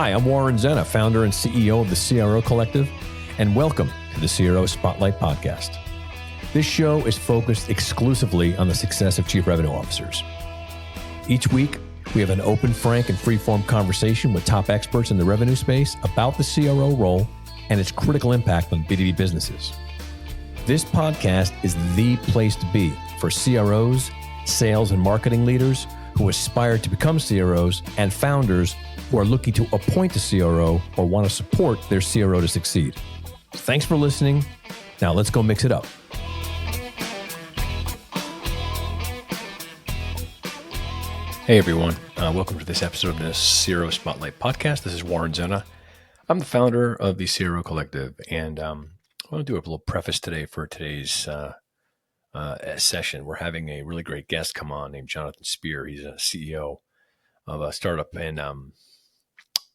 Hi, I'm Warren Zenna, founder and CEO of the CRO Collective, and welcome to the CRO Spotlight Podcast. This show is focused exclusively on the success of Chief Revenue Officers. Each week, we have an open, frank, and free-form conversation with top experts in the revenue space about the CRO role and its critical impact on B2B businesses. This podcast is the place to be for CROs, sales and marketing leaders who aspire to become CROs, and founders who are looking to appoint a CRO or want to support their CRO to succeed. Thanks for listening. Now let's go mix it up. Hey everyone, welcome to this episode of the CRO Spotlight Podcast. This is Warren Zenna. I'm the founder of the CRO Collective, and I want to do a little preface today for today's session. We're having a really great guest come on named Jonathan Spier. He's a CEO of a startup, and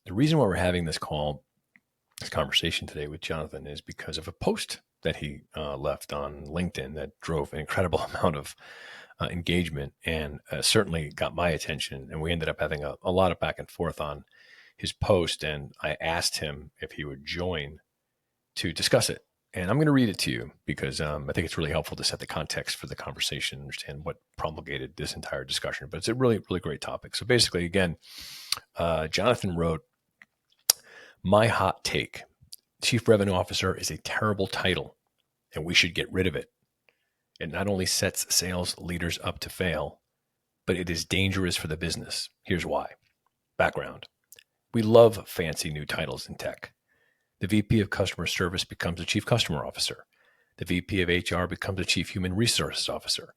the reason why we're having this conversation today with Jonathan is because of a post that he left on LinkedIn that drove an incredible amount of engagement and certainly got my attention. And we ended up having a lot of back and forth on his post, and I asked him if he would join to discuss it. And I'm going to read it to you because I think it's really helpful to set the context for the conversation, understand what promulgated this entire discussion. But it's a really, really great topic. So basically, again, Jonathan wrote, "My hot take, Chief Revenue Officer is a terrible title and we should get rid of it. It not only sets sales leaders up to fail, but it is dangerous for the business. Here's why. Background. We love fancy new titles in tech. The VP of Customer Service becomes a Chief Customer Officer. The VP of HR becomes a Chief Human Resources Officer.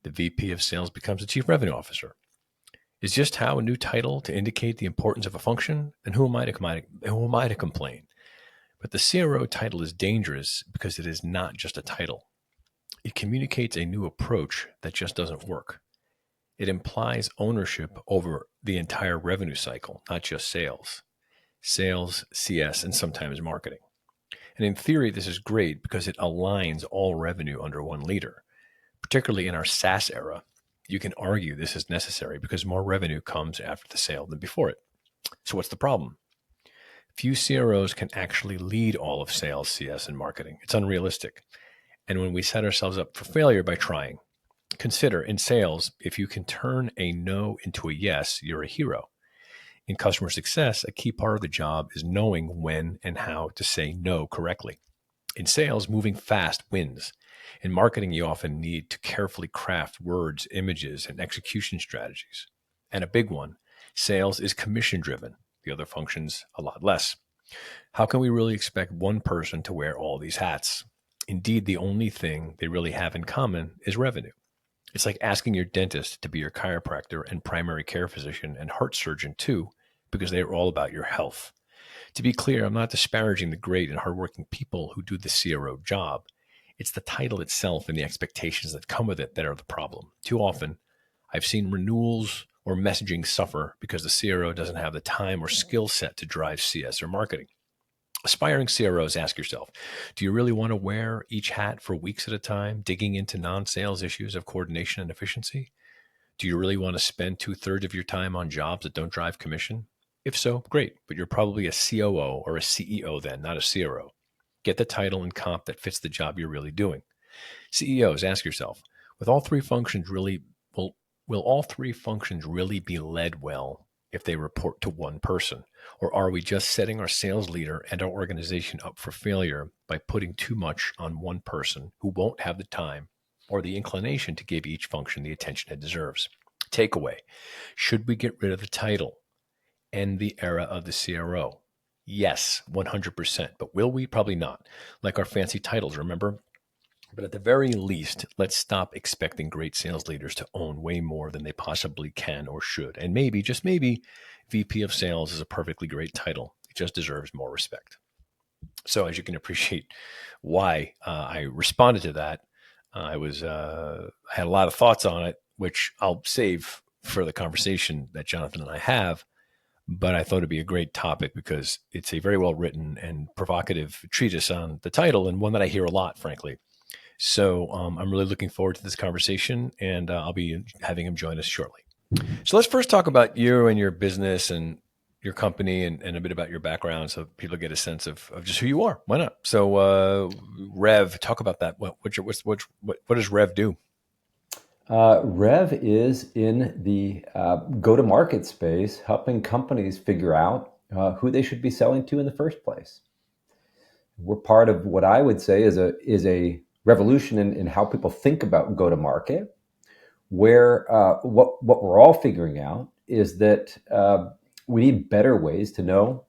The VP of Sales becomes a Chief Revenue Officer. Is just how a new title to indicate the importance of a function? And who am I to complain? But the CRO title is dangerous because it is not just a title. It communicates a new approach that just doesn't work. It implies ownership over the entire revenue cycle, not just sales. Sales, CS, and sometimes marketing. And in theory, this is great because it aligns all revenue under one leader. Particularly in our SaaS era, you can argue this is necessary because more revenue comes after the sale than before it. So what's the problem? Few CROs can actually lead all of sales, CS, and marketing. It's unrealistic. And when we set ourselves up for failure by trying, consider in sales, if you can turn a no into a yes, you're a hero. In customer success, a key part of the job is knowing when and how to say no correctly. In sales, moving fast wins. In marketing, you often need to carefully craft words, images, and execution strategies. And a big one, sales is commission-driven. The other functions, a lot less. How can we really expect one person to wear all these hats? Indeed, the only thing they really have in common is revenue. It's like asking your dentist to be your chiropractor and primary care physician and heart surgeon too, because they are all about your health. To be clear, I'm not disparaging the great and hardworking people who do the CRO job. It's the title itself and the expectations that come with it that are the problem. Too often, I've seen renewals or messaging suffer because the CRO doesn't have the time or skill set to drive CS or marketing. Aspiring CROs, ask yourself, do you really want to wear each hat for weeks at a time, digging into non-sales issues of coordination and efficiency? Do you really want to spend 2/3 of your time on jobs that don't drive commission? If so, great, but you're probably a COO or a CEO then, not a CRO. Get the title and comp that fits the job you're really doing. CEOs, ask yourself, will all three functions really be led well if they report to one person? Or are we just setting our sales leader and our organization up for failure by putting too much on one person who won't have the time or the inclination to give each function the attention it deserves? Takeaway, should we get rid of the title? End the era of the CRO? Yes, 100%. But will we? Probably not. Like our fancy titles, remember? But at the very least, let's stop expecting great sales leaders to own way more than they possibly can or should. And maybe, just maybe, VP of Sales is a perfectly great title. It just deserves more respect. So as you can appreciate why I responded to that, I had a lot of thoughts on it, which I'll save for the conversation that Jonathan and I have. But I thought it'd be a great topic because it's a very well written and provocative treatise on the title, and one that I hear a lot, frankly. So I'm really looking forward to this conversation, and I'll be having him join us shortly. So let's first talk about you and your business and your company and a bit about your background so people get a sense of just who you are. Why not? So, Rev, talk about that. What does Rev do? Rev is in the go-to-market space, helping companies figure out who they should be selling to in the first place. We're part of what I would say is a revolution in how people think about go-to-market, where what we're all figuring out is that we need better ways to know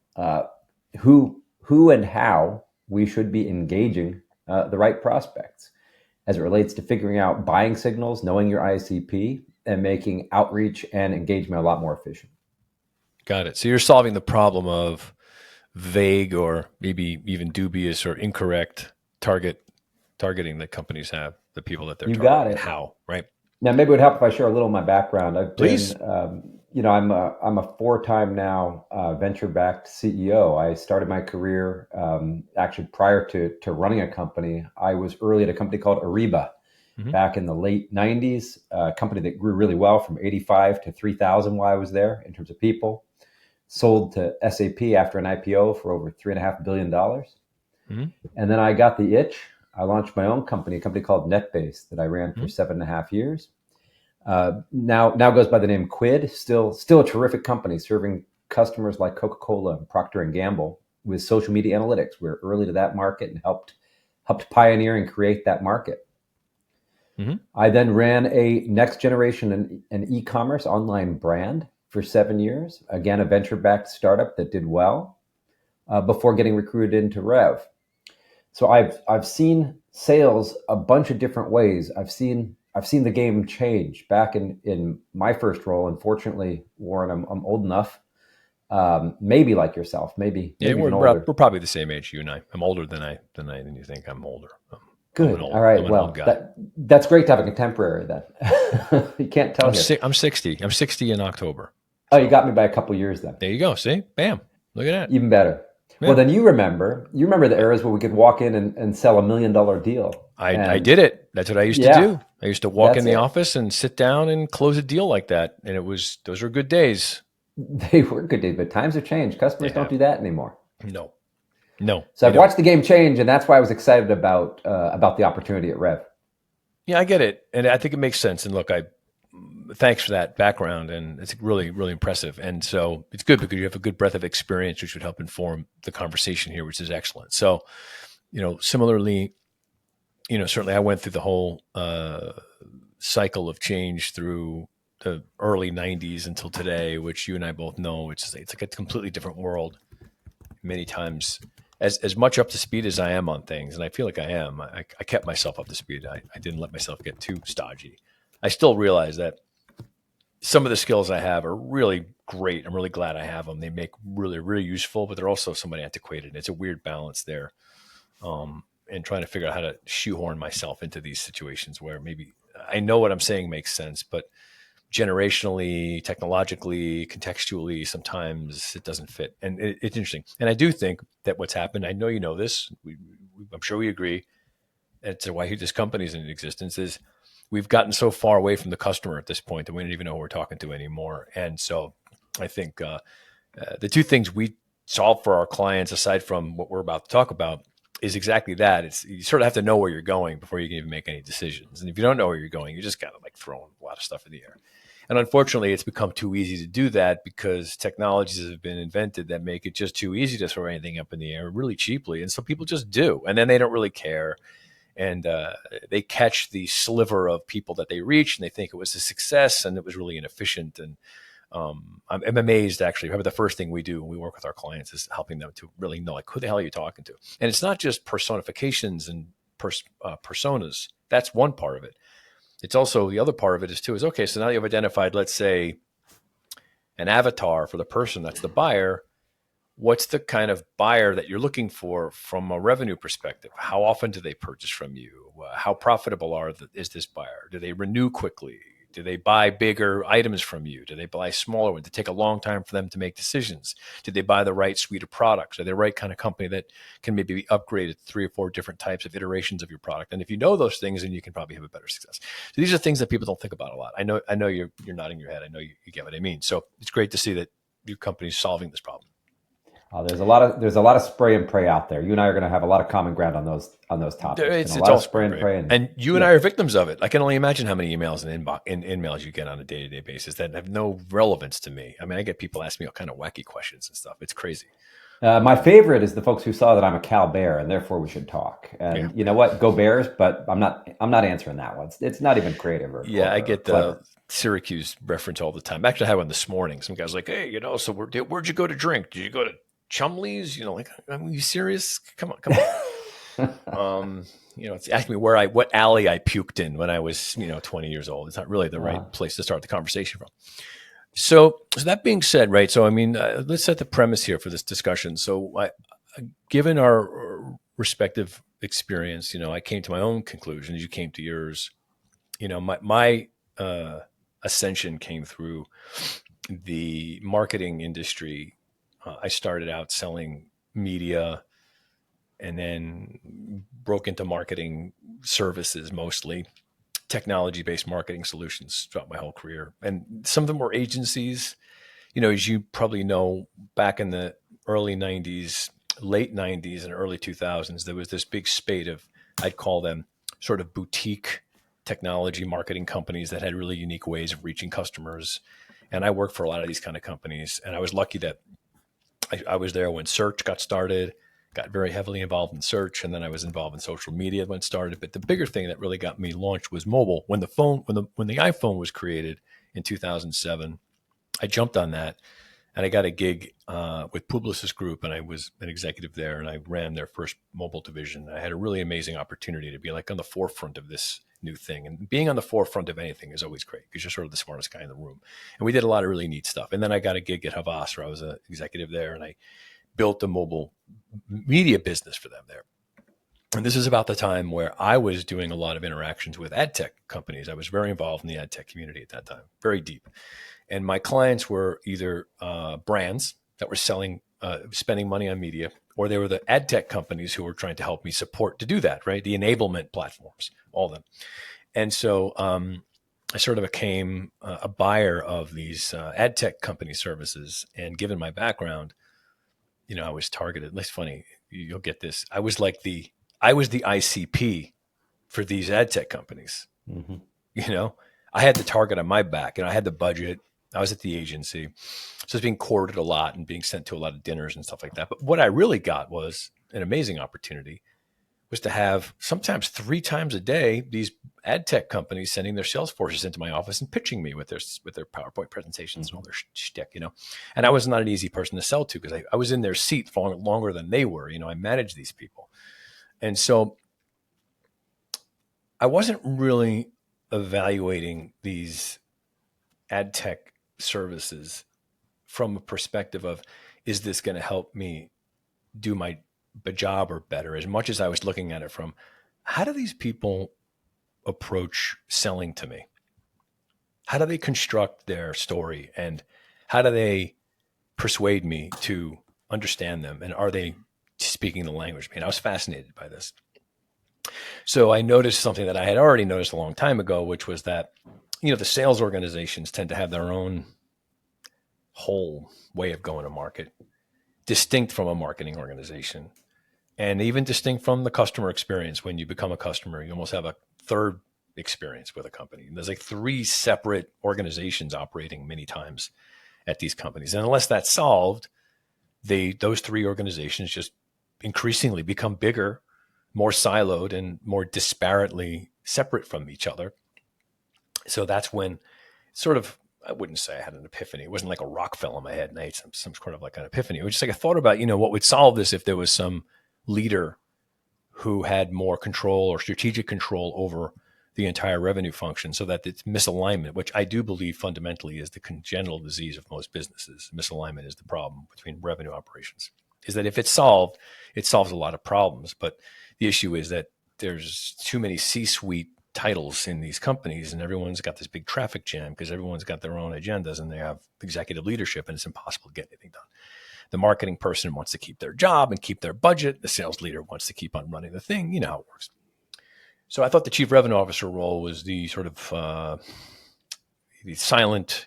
who and how we should be engaging the right prospects as it relates to figuring out buying signals, knowing your ICP, and making outreach and engagement a lot more efficient. Got it. So you're solving the problem of vague or maybe even dubious or incorrect targeting that companies have, the people that they're You got targeting, and it. how, right? Now, maybe it would help if I share a little of my background. I've Please. been, I'm a four-time now venture-backed CEO. I started my career actually prior to running a company. I was early at a company called Ariba Hmm. back in the late 90s, a company that grew really well from 85 to 3,000 while I was there in terms of people. Sold to SAP after an IPO for over $3.5 billion. Hmm. And then I got the itch. I launched my own company, a company called NetBase that I ran for Hmm. 7.5 years. Now goes by the name Quid. Still a terrific company serving customers like Coca-Cola and Procter and Gamble with social media analytics. We're early to that market and helped pioneer and create that market. Hmm. I then ran a next generation and e-commerce online brand for 7 years. Again, a venture-backed startup that did well before getting recruited into Rev. So I've seen sales a bunch of different ways. I've seen the game change. Back in my first role, unfortunately, Warren, I'm old enough, maybe like yourself, maybe Yeah, even we're older. probably the same age, you and I. I'm older than you think. I'm older. Good. All right. I'm an old Well, guy. that's great to have a contemporary then. You can't tell here. I'm 60. I'm 60 in October. Oh, you So got me by a couple years then. there you go. See, bam, look at that. Even better. Well, Yeah, then you remember the eras where we could walk in and sell $1 million deal. I And did it. That's what I used to yeah, do. I used to walk in that's the it. office and sit down and close a deal like that, and those were good days. They were good days, but times have changed. They Customers don't have do that anymore. no, no, So they I've don't. watched the game change, and that's why I was excited about the opportunity at Rev. Yeah, I get it, and I think it makes sense. And look, I thanks for that background, and it's really really impressive. And so it's good because you have a good breadth of experience, which would help inform the conversation here, which is excellent. So similarly, certainly I went through the whole cycle of change through the early 90s until today, which you and I both know, it's like a completely different world many times. As much up to speed as I am on things, and I feel like I am, I kept myself up to speed. I didn't let myself get too stodgy. I still realize that some of the skills I have are really great. I'm really glad I have them. They make really, really useful, but they're also somewhat antiquated. It's a weird balance there. And trying to figure out how to shoehorn myself into these situations where maybe I know what I'm saying makes sense, but generationally, technologically, contextually, sometimes it doesn't fit. And it's interesting. And I do think that what's happened, I know you know this, I'm sure we agree, and it's why this company's in existence, is we've gotten so far away from the customer at this point that we don't even know who we're talking to anymore. And so I think the two things we solve for our clients, aside from what we're about to talk about, is exactly that. It's you sort of have to know where you're going before you can even make any decisions. And if you don't know where you're going, you just got to like throw a lot of stuff in the air. And unfortunately, it's become too easy to do that because technologies have been invented that make it just too easy to throw anything up in the air really cheaply. And so people just do. And then they don't really care. And they catch the sliver of people that they reach and they think it was a success and it was really inefficient. And I'm amazed, actually. Probably the first thing we do when we work with our clients is helping them to really know, like, who the hell are you talking to? And it's not just personifications and personas. That's one part of it. It's also the other part of it is too is okay. So now you've identified, let's say, an avatar for the person that's the buyer. What's the kind of buyer that you're looking for from a revenue perspective? How often do they purchase from you? How profitable is this buyer? Do they renew quickly? Do they buy bigger items from you? Do they buy smaller ones? Does it take a long time for them to make decisions? Did they buy the right suite of products? Are they the right kind of company that can maybe be upgraded 3 or 4 different types of iterations of your product? And if you know those things, then you can probably have a better success. So these are things that people don't think about a lot. I know you're nodding your head. I know you get what I mean. So it's great to see that your company's solving this problem? There's a lot of spray and pray out there. You and I are going to have a lot of common ground on those topics. Been a It's lot all of spray spray and and pray. pray, And you and yeah. I are victims of it. I can only imagine how many emails and emails you get on a day-to-day basis that have no relevance to me. I mean, I get people ask me all kind of wacky questions and stuff. It's crazy. My favorite is the folks who saw that I'm a Cal Bear and therefore we should talk. Yeah. And you know what? Go Bears, but I'm not answering that one. It's not even creative Yeah, I or get the clever. Syracuse reference all the time. Actually, I had one this morning. Some guy's like, "Hey, so where'd you go to drink? Did you go to Chumley's? Like, are you serious? Come on, come on." It's asking me what alley I puked in when I was, 20 years old. It's not really the right place to start the conversation from. So that being said, right? So, I mean, let's set the premise here for this discussion. So given our respective experience, I came to my own conclusions. You came to yours. My ascension came through the marketing industry. I started out selling media and then broke into marketing services, mostly technology-based marketing solutions throughout my whole career. And some of them were agencies. As you probably know, back in the early 90s, late 90s and early 2000s, there was this big spate of, I'd call them sort of boutique technology marketing companies that had really unique ways of reaching customers. And I worked for a lot of these kind of companies. And I was lucky that I was there when search got started, got very heavily involved in search. And then I was involved in social media when it started. But the bigger thing that really got me launched was mobile. When the iPhone was created in 2007, I jumped on that and I got a gig with Publicis Group, and I was an executive there, and I ran their first mobile division. I had a really amazing opportunity to be like on the forefront of this new thing. And being on the forefront of anything is always great because you're sort of the smartest guy in the room. And we did a lot of really neat stuff. And then I got a gig at Havas, where I was an executive there, and I built a mobile media business for them there. And this is about the time where I was doing a lot of interactions with ad tech companies. I was very involved in the ad tech community at that time, very deep. And my clients were either brands that were spending money on media, or they were the ad tech companies who were trying to help me support to do that, right? The enablement platforms, all of them. And so I sort of became a buyer of these ad tech company services. And given my background, I was targeted. It's funny, you'll get this. I was the ICP for these ad tech companies. Mm-hmm. I had the target on my back, I had the budget. I was at the agency. So I was being courted a lot and being sent to a lot of dinners and stuff like that. But what I really got was an amazing opportunity, was to have sometimes 3 times a day these ad tech companies sending their sales forces into my office and pitching me with their PowerPoint presentations and all their shtick, And I was not an easy person to sell to because I was in their seat for longer than they were. I managed these people. And so I wasn't really evaluating these ad tech services from a perspective of, is this going to help me do my job or better, as much as I was looking at it from, how do these people approach selling to me? How do they construct their story, and how do they persuade me to understand them? And are they speaking the language? I was fascinated by this. So I noticed something that I had already noticed a long time ago, which was that, the sales organizations tend to have their own whole way of going to market, distinct from a marketing organization, and even distinct from the customer experience. When you become a customer, you almost have a third experience with a company. And there's like 3 separate organizations operating many times at these companies. And unless that's solved, those 3 organizations just increasingly become bigger, more siloed, and more disparately separate from each other. So that's when sort of, I wouldn't say I had an epiphany. It wasn't like a rock fell on my head and I had some sort of like an epiphany. It was just like I thought about, what would solve this if there was some leader who had more control or strategic control over the entire revenue function, so that it's misalignment, which I do believe fundamentally is the congenital disease of most businesses. Misalignment is the problem between revenue operations. Is that if it's solved, it solves a lot of problems. But the issue is that there's too many C-suite titles in these companies, and everyone's got this big traffic jam because everyone's got their own agendas and they have executive leadership, and it's impossible to get anything done. The marketing person wants to keep their job and keep their budget. The sales leader wants to keep on running the thing. You know how it works. So I thought the chief revenue officer role was the sort of the silent,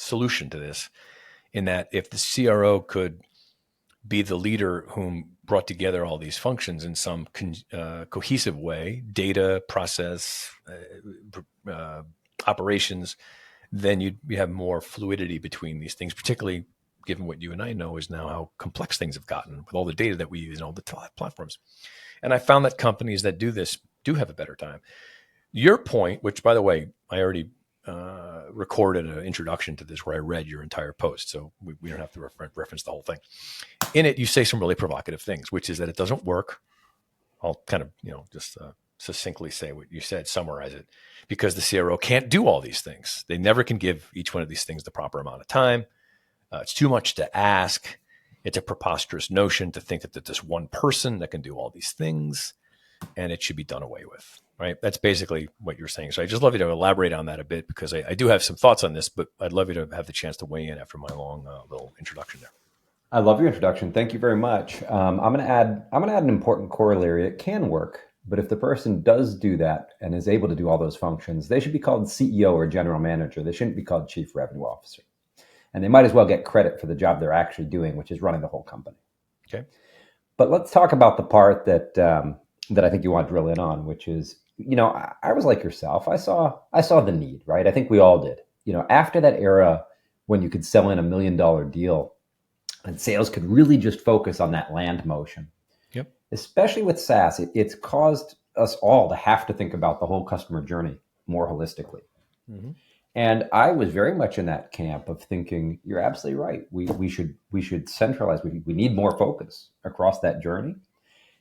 solution to this, in that if the CRO could be the leader whom brought together all these functions in some cohesive way, data, process, operations, then you have more fluidity between these things, particularly given what you and I know is now how complex things have gotten with all the data that we use and all the platforms. And I found that companies that do this do have a better time. Your point, which by the way, I already recorded an introduction to this where I read your entire post, so we don't have to reference the whole thing. In it, you say some really provocative things, which is that it doesn't work. I'll kind of, just succinctly say what you said, summarize it, because the CRO can't do all these things. They never can give each one of these things the proper amount of time. It's too much to ask. It's a preposterous notion to think that there's this one person that can do all these things, and it should be done away with, right? That's basically what you're saying. So I just love you to elaborate on that a bit, because I do have some thoughts on this, but I'd love you to have the chance to weigh in after my long little introduction there. I love your introduction. Thank you very much. I'm going to add an important corollary. It can work, but if the person does do that and is able to do all those functions, they should be called CEO or general manager. They shouldn't be called chief revenue officer. And they might as well get credit for the job they're actually doing, which is running the whole company. Okay. But let's talk about the part that I think you want to drill in on, which is, I was like yourself. I saw the need, right? I think we all did. After that era when you could sell in $1 million deal and sales could really just focus on that land motion. Yep. Especially with SaaS, it's caused us all to have to think about the whole customer journey more holistically. Mm-hmm. And I was very much in that camp of thinking, you're absolutely right. We should centralize. We need more focus across that journey.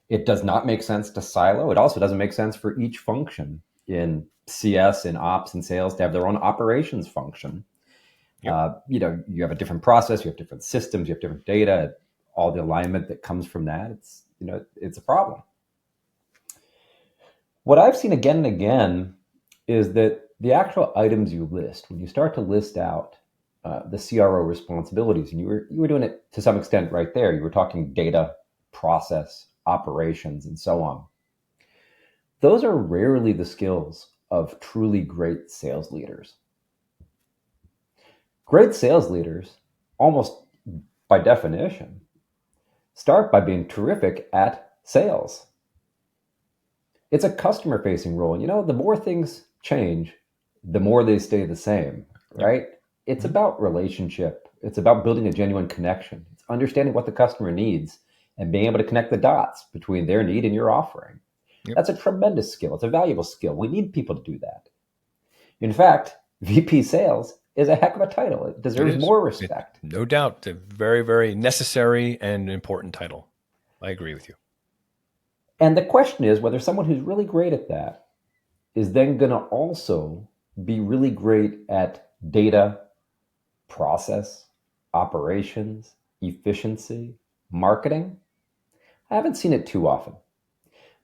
It does not make sense to silo. It also doesn't make sense for each function in CS, in ops, and sales to have their own operations function. Yep. You have a different process, you have different systems, you have different data, all the alignment that comes from that. It's a problem. What I've seen again and again is that the actual items you list, when you start to list out the CRO responsibilities, and you were doing it to some extent right there, you were talking data, process, operations, and so on. Those are rarely the skills of truly great sales leaders. Great sales leaders, almost by definition, start by being terrific at sales. It's a customer-facing role. And the more things change, the more they stay the same, right? Yep. It's about relationship. It's about building a genuine connection. It's understanding what the customer needs and being able to connect the dots between their need and your offering. Yep. That's a tremendous skill. It's a valuable skill. We need people to do that. In fact, VP Sales is a heck of a title. It deserves more respect. No doubt. A very, very necessary and important title. I agree with you. And the question is whether someone who's really great at that is then going to also be really great at data, process, operations, efficiency, marketing. I haven't seen it too often.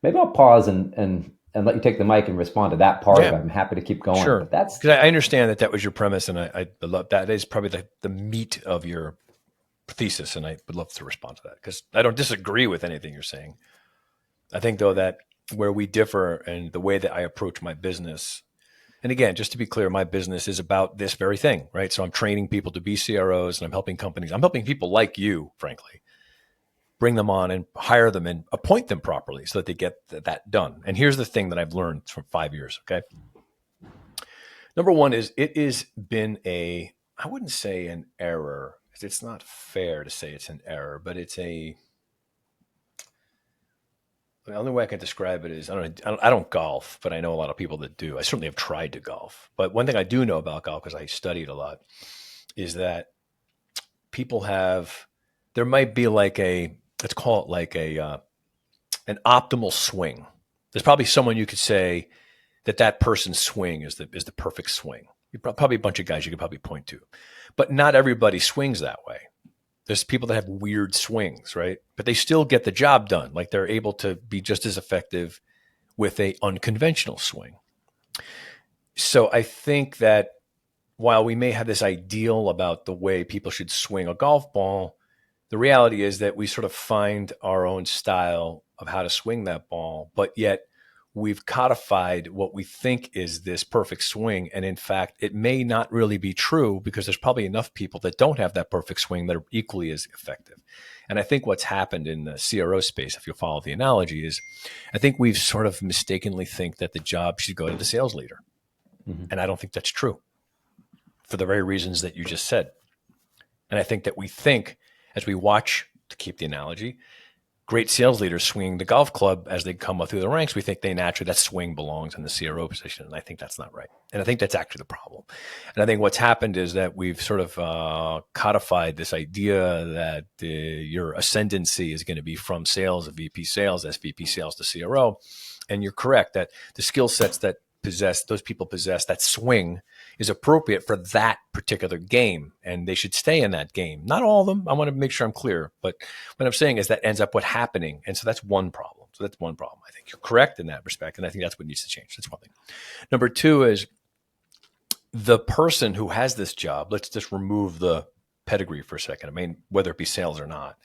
Maybe I'll pause and let you take the mic and respond to that part of it. I'm happy to keep going. Sure. But that's because I understand that was your premise, and I love that. That is probably the meat of your thesis, and I would love to respond to that because I don't disagree with anything you're saying. I think, though, that where we differ and the way that I approach my business, and again, just to be clear, my business is about this very thing, right? So I'm training people to be CROs, and I'm helping companies. I'm helping people like you, frankly, bring them on and hire them and appoint them properly so that they get that done. And here's the thing that I've learned from 5 years, okay? Number one is it has been I wouldn't say an error. It's not fair to say it's an error, but the only way I can describe it is, I don't golf, but I know a lot of people that do. I certainly have tried to golf. But one thing I do know about golf, because I studied a lot, is that there might be let's call it like an optimal swing. There's probably someone you could say that person's swing is the perfect swing. Probably a bunch of guys you could probably point to, but not everybody swings that way. There's people that have weird swings, right? But they still get the job done. Like they're able to be just as effective with a unconventional swing. So I think that while we may have this ideal about the way people should swing a golf ball, the reality is that we sort of find our own style of how to swing that ball, but yet we've codified what we think is this perfect swing. And in fact, it may not really be true because there's probably enough people that don't have that perfect swing that are equally as effective. And I think what's happened in the CRO space, if you'll follow the analogy, is I think we've sort of mistakenly think that the job should go to the sales leader. Mm-hmm. And I don't think that's true for the very reasons that you just said. And I think that we think, as we watch, to keep the analogy, great sales leaders swinging the golf club as they come up through the ranks, we think they naturally, that swing belongs in the CRO position. And I think that's not right. And I think that's actually the problem. And I think what's happened is that we've sort of codified this idea that your ascendancy is going to be from sales, VP sales, SVP sales to CRO. And you're correct that the skill sets that those people possess, that swing is appropriate for that particular game, and they should stay in that game. Not all of them. I want to make sure I'm clear, but what I'm saying is that ends up what happening. And so that's one problem. I think you're correct in that respect. And I think that's what needs to change. That's one thing. Number two is the person who has this job, let's just remove the pedigree for a second. I mean, whether it be sales or not,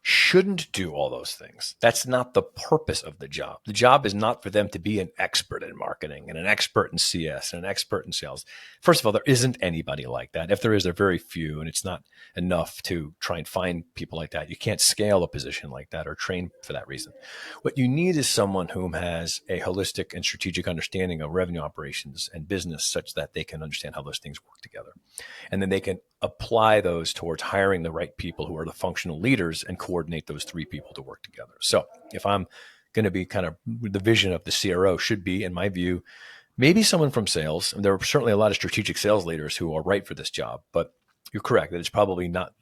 shouldn't do all those things. That's not the purpose of the job. The job is not for them to be an expert in marketing and an expert in CS and an expert in sales. First of all, there isn't anybody like that. If there is, they're very few, and it's not enough to try and find people like that. You can't scale a position like that or train for that reason. What you need is someone who has a holistic and strategic understanding of revenue operations and business such that they can understand how those things work together. And then they can apply those towards hiring the right people who are the functional leaders and coordinate those three people to work together. So if I'm going to be kind of the vision of the CRO should be, in my view, maybe someone from sales. And there are certainly a lot of strategic sales leaders who are right for this job, but you're correct that it's probably not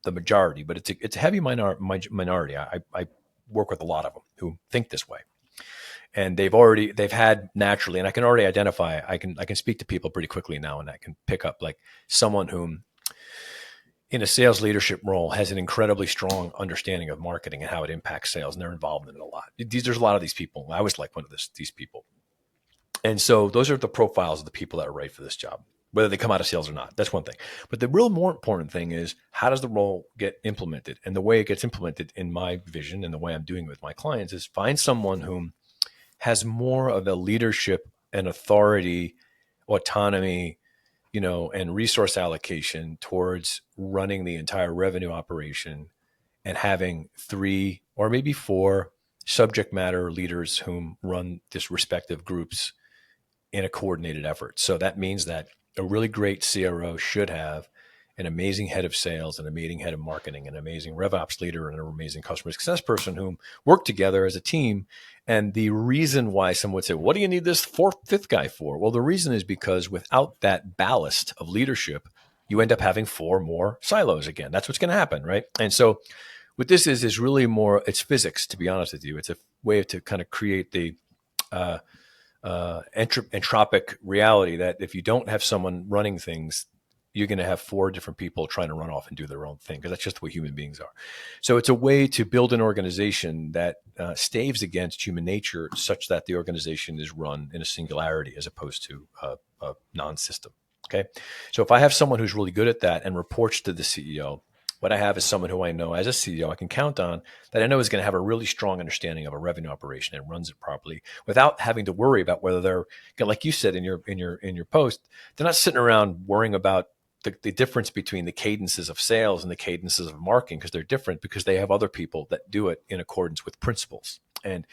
the majority, but it's a heavy minority. I work with a lot of them who think this way. And they've had naturally, and I can already identify, I can speak to people pretty quickly now, and I can pick up like someone whom in a sales leadership role has an incredibly strong understanding of marketing and how it impacts sales, and they're involved in it a lot. There's a lot of these people. I was like one of these people. And so those are the profiles of the people that are right for this job, whether they come out of sales or not. That's one thing. But the real more important thing is, how does the role get implemented? And the way it gets implemented in my vision and the way I'm doing with my clients is find someone whom has more of a leadership and authority, autonomy, and resource allocation towards running the entire revenue operation and having 3 or maybe 4 subject matter leaders whom run this respective groups in a coordinated effort. So that means that a really great CRO should have an amazing head of sales, an amazing head of marketing, an amazing RevOps leader, and an amazing customer success person whom work together as a team. And the reason why someone would say, what do you need this fifth guy for? Well, the reason is because without that ballast of leadership, you end up having 4 more silos again. That's what's going to happen, right? And so what this is really more, it's physics, to be honest with you. It's a way to kind of create the entropic reality that if you don't have someone running things, you're going to have 4 different people trying to run off and do their own thing, because that's just the way human beings are. So it's a way to build an organization that staves against human nature such that the organization is run in a singularity as opposed to a non-system. Okay. So if I have someone who's really good at that and reports to the CEO, what I have is someone who I know as a CEO I can count on, that I know is going to have a really strong understanding of a revenue operation and runs it properly without having to worry about whether they're, like you said in your post, they're not sitting around worrying about the difference between the cadences of sales and the cadences of marketing, because they're different, because they have other people that do it in accordance with principles and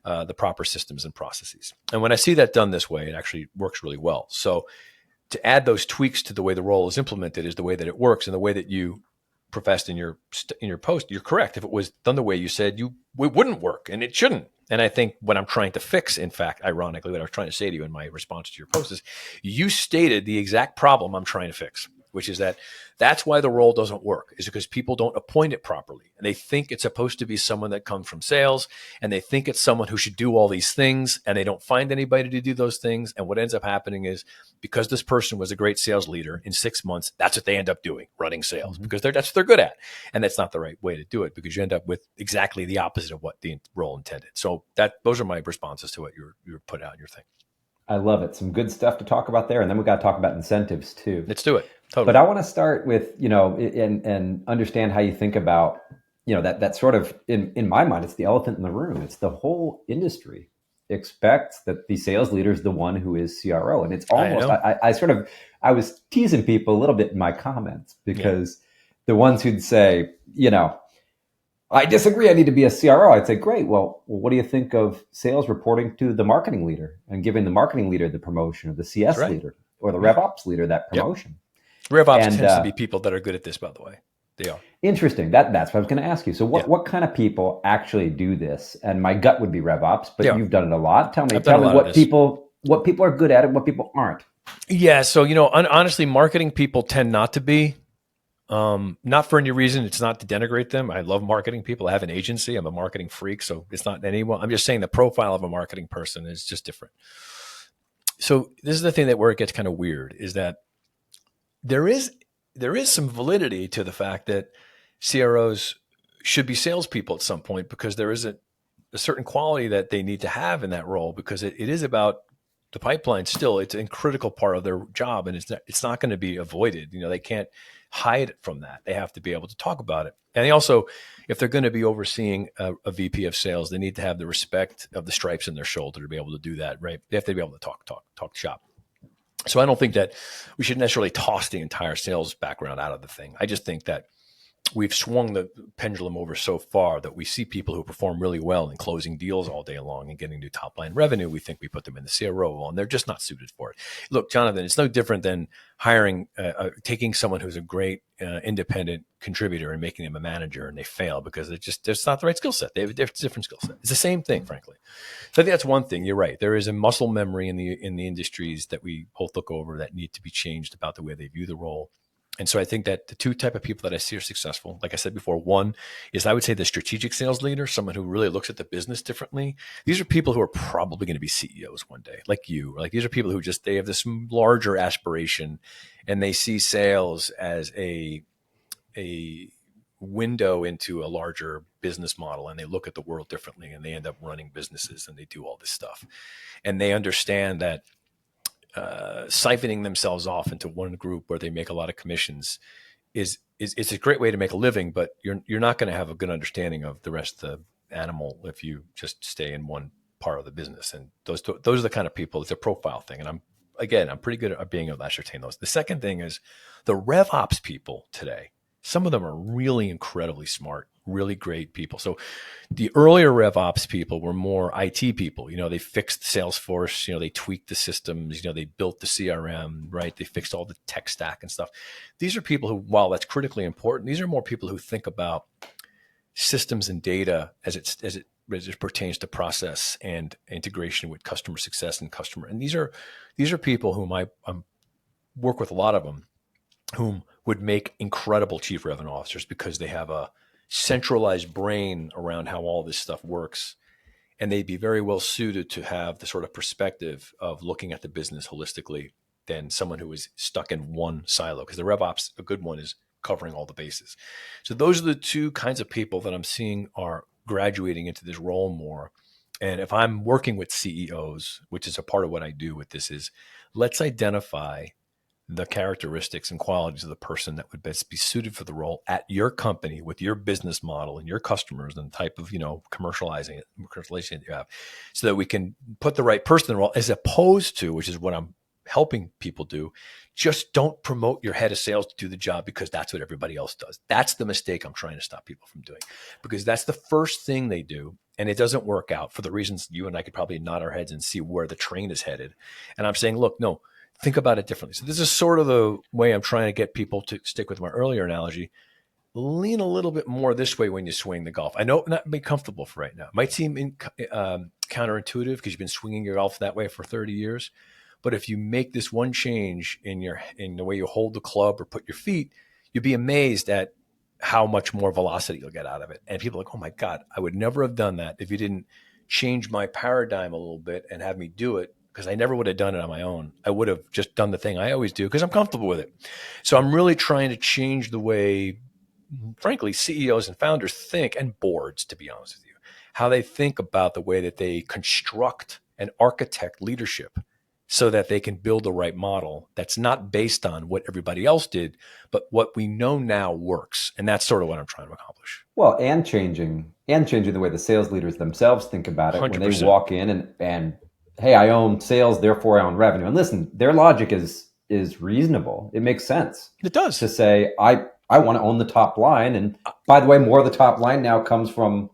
the proper systems and processes. And when I see that done this way, it actually works really well. So to add those tweaks to the way the role is implemented is the way that it works, and the way that you professed in your post. You're correct. If it was done the way you said, it wouldn't work, and it shouldn't. And I think what I'm trying to fix, in fact, ironically, what I was trying to say to you in my response to your post is, you stated the exact problem I'm trying to fix, which is that's why the role doesn't work, is because people don't appoint it properly. And they think it's supposed to be someone that comes from sales, and they think it's someone who should do all these things, and they don't find anybody to do those things. And what ends up happening is, because this person was a great sales leader, in 6 months, that's what they end up doing, running sales, because that's what they're good at. And that's not the right way to do it, because you end up with exactly the opposite of what the role intended. So those are my responses to what you put out in your thing. I love it. Some good stuff to talk about there. And then we got to talk about incentives too. Let's do it. Totally. But I want to start with, and understand how you think about, that sort of, in my mind, it's the elephant in the room. It's the whole industry expects that the sales leader is the one who is CRO. And it's I almost, know. I was teasing people a little bit in my comments Yeah. because the ones who'd say, I disagree, I need to be a CRO. I'd say, great. Well, what do you think of sales reporting to the marketing leader and giving the marketing leader the promotion, or the That's CS right. leader or the Yeah. RevOps leader that Yep. promotion? RevOps And tends to be people that are good at this, by the way. They are. interesting. That's what I was going to ask you. So, Yeah. what kind of people actually do this? And my gut would be RevOps, They but are. you've done it a lot. Tell me, I've done a lot of this. what people are good at and what people aren't. Yeah. So, honestly, marketing people tend not to be. Not for any reason. It's not to denigrate them. I love marketing people. I have an agency. I'm a marketing freak. So it's not anyone. I'm just saying the profile of a marketing person is just different. So this is the thing where it gets kind of weird is that there is there is some validity to the fact that CROs should be salespeople at some point because there is a certain quality that they need to have in that role because it is about the pipeline still. It's a critical part of their job and it's not going to be avoided. They can't hide from that. They have to be able to talk about it. And they also, if they're going to be overseeing a VP of sales, they need to have the respect of the stripes in their shoulder to be able to do that, right? They have to be able to talk shop. So I don't think that we should necessarily toss the entire sales background out of the thing. I just think that we've swung the pendulum over so far that we see people who perform really well in closing deals all day long and getting new top line revenue. We think we put them in the CRO and they're just not suited for it. Look, Jonathan, it's no different than taking someone who's a great independent contributor and making them a manager and they fail because it's not the right skill set. They have a different skill set. It's the same thing, frankly. So I think that's one thing. You're right. There is a muscle memory in the industries that we both look over that need to be changed about the way they view the role. And so I think that the two type of people that I see are successful, like I said before, one is I would say the strategic sales leader, someone who really looks at the business differently. These are people who are probably going to be CEOs one day, like you. Like these are people who they have this larger aspiration, and they see sales as a window into a larger business model, and they look at the world differently, and they end up running businesses, and they do all this stuff, and they understand that siphoning themselves off into one group where they make a lot of commissions is it's a great way to make a living, but you're not going to have a good understanding of the rest of the animal if you just stay in one part of the business. And those are the kind of people. It's a profile thing, and I'm pretty good at being able to ascertain those. The second thing is the RevOps people today. Some of them are really incredibly smart, really great people. So the earlier RevOps people were more IT people. They fixed Salesforce. They tweaked the systems. They built the CRM, right? They fixed all the tech stack and stuff. These are people who, while that's critically important, these are more people who think about systems and data as it pertains to process and integration with customer success and customer. And these are people whom I work with a lot of them, whom would make incredible chief revenue officers because they have a centralized brain around how all this stuff works. And they'd be very well suited to have the sort of perspective of looking at the business holistically than someone who is stuck in one silo. Because the RevOps, a good one, is covering all the bases. So those are the two kinds of people that I'm seeing are graduating into this role more. And if I'm working with CEOs, which is a part of what I do with this, is let's identify the characteristics and qualities of the person that would best be suited for the role at your company with your business model and your customers and the type of commercialization that you have, so that we can put the right person in the role, as opposed to, which is what I'm helping people do, just don't promote your head of sales to do the job because that's what everybody else does. That's the mistake I'm trying to stop people from doing, because that's the first thing they do. And it doesn't work out for the reasons you and I could probably nod our heads and see where the train is headed. And I'm saying, look, no, think about it differently. So this is sort of the way I'm trying to get people to stick with my earlier analogy. Lean a little bit more this way when you swing the golf. I know it not be comfortable for right now. It might seem counterintuitive because you've been swinging your golf that way for 30 years. But if you make this one change in the way you hold the club or put your feet, you'd be amazed at how much more velocity you'll get out of it. And people are like, oh my God, I would never have done that if you didn't change my paradigm a little bit and have me do it, because I never would have done it on my own. I would have just done the thing I always do because I'm comfortable with it. So I'm really trying to change the way, frankly, CEOs and founders think, and boards, to be honest with you, how they think about the way that they construct and architect leadership. so that they can build the right model that's not based on what everybody else did, but what we know now works. And that's sort of what I'm trying to accomplish. Well, and changing the way the sales leaders themselves think about it when they 100%. walk in and hey, I own sales, therefore I own revenue. And listen, their logic is reasonable. It makes sense It does. to say I want to own the top line, and by the way, more of the top line now comes from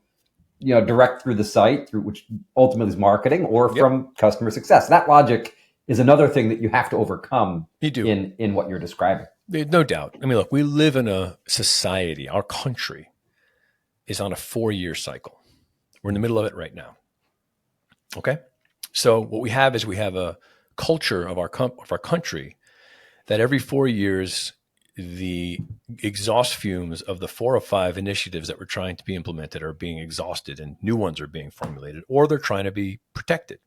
direct through the site, through which ultimately is marketing, or Yep. from customer success. That logic is another thing that you have to overcome You do. in what you're describing. No doubt. I mean, look, we live in a society, our country is on a 4-year cycle. We're in the middle of it right now. Okay. So what we have is we have a culture of our country that every 4 years, the exhaust fumes of the 4 or 5 initiatives that were trying to be implemented are being exhausted and new ones are being formulated, or they're trying to be protected.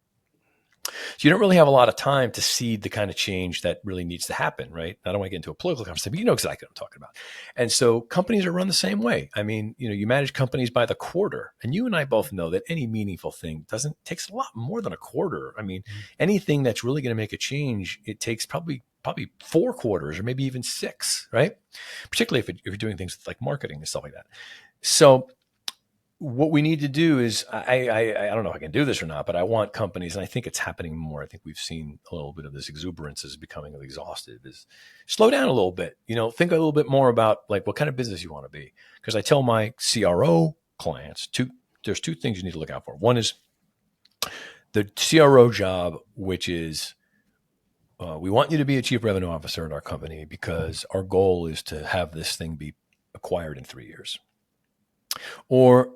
So you don't really have a lot of time to seed the kind of change that really needs to happen, right? I don't want to get into a political conversation, but you know exactly what I'm talking about. And so companies are run the same way. I mean, you manage companies by the quarter, and you and I both know that any meaningful thing takes a lot more than a quarter. I mean, anything that's really going to make a change, it takes probably 4 quarters or maybe even 6, right? Particularly if you're doing things like marketing and stuff like that. So what we need to do is I don't know if I can do this or not, but I want companies, and I think it's happening more. I think we've seen a little bit of this exuberance is becoming exhausted. Is slow down a little bit. Think a little bit more about like what kind of business you want to be. Because I tell my CRO clients there's 2 things you need to look out for. One is the CRO job, which is we want you to be a chief revenue officer in our company because our goal is to have this thing be acquired in 3 years. Or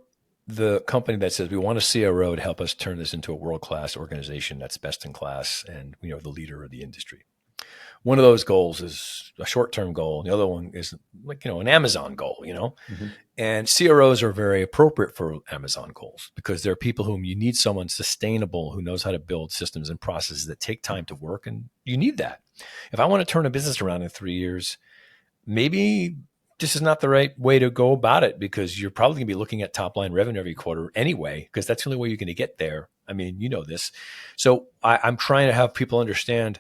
the company that says we want a CRO to help us turn this into a world-class organization that's best in class and the leader of the industry. One of those goals is a short-term goal. The other one is like an Amazon goal. Mm-hmm. And CROs are very appropriate for Amazon goals because they're people whom you need someone sustainable who knows how to build systems and processes that take time to work, and you need that. If I want to turn a business around in 3 years, maybe this is not the right way to go about it because you're probably going to be looking at top line revenue every quarter anyway, because that's the only way you're going to get there. I mean, you know this. So I'm trying to have people understand,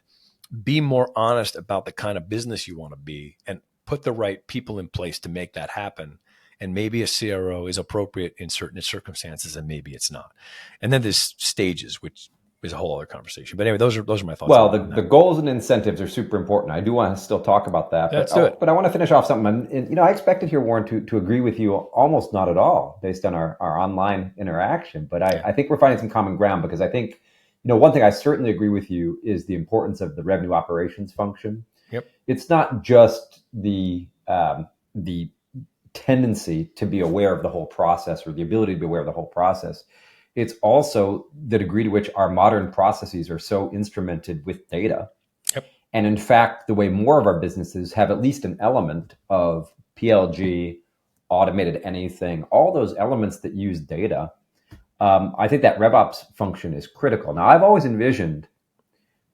be more honest about the kind of business you want to be and put the right people in place to make that happen. And maybe a CRO is appropriate in certain circumstances and maybe it's not. And then there's stages, which is a whole other conversation. But anyway, those are my thoughts. Well, the goals and incentives are super important. I do want to still talk about that, Let's do it. But I want to finish off something. And I expected here, Warren, to agree with you almost not at all based on our online interaction. But I think we're finding some common ground because I think, one thing I certainly agree with you is the importance of the revenue operations function. Yep. It's not just the tendency to be aware of the whole process or the ability to be aware of the whole process. It's also the degree to which our modern processes are so instrumented with data. Yep. And in fact, the way more of our businesses have at least an element of PLG, automated anything, all those elements that use data, I think that RevOps function is critical. Now, I've always envisioned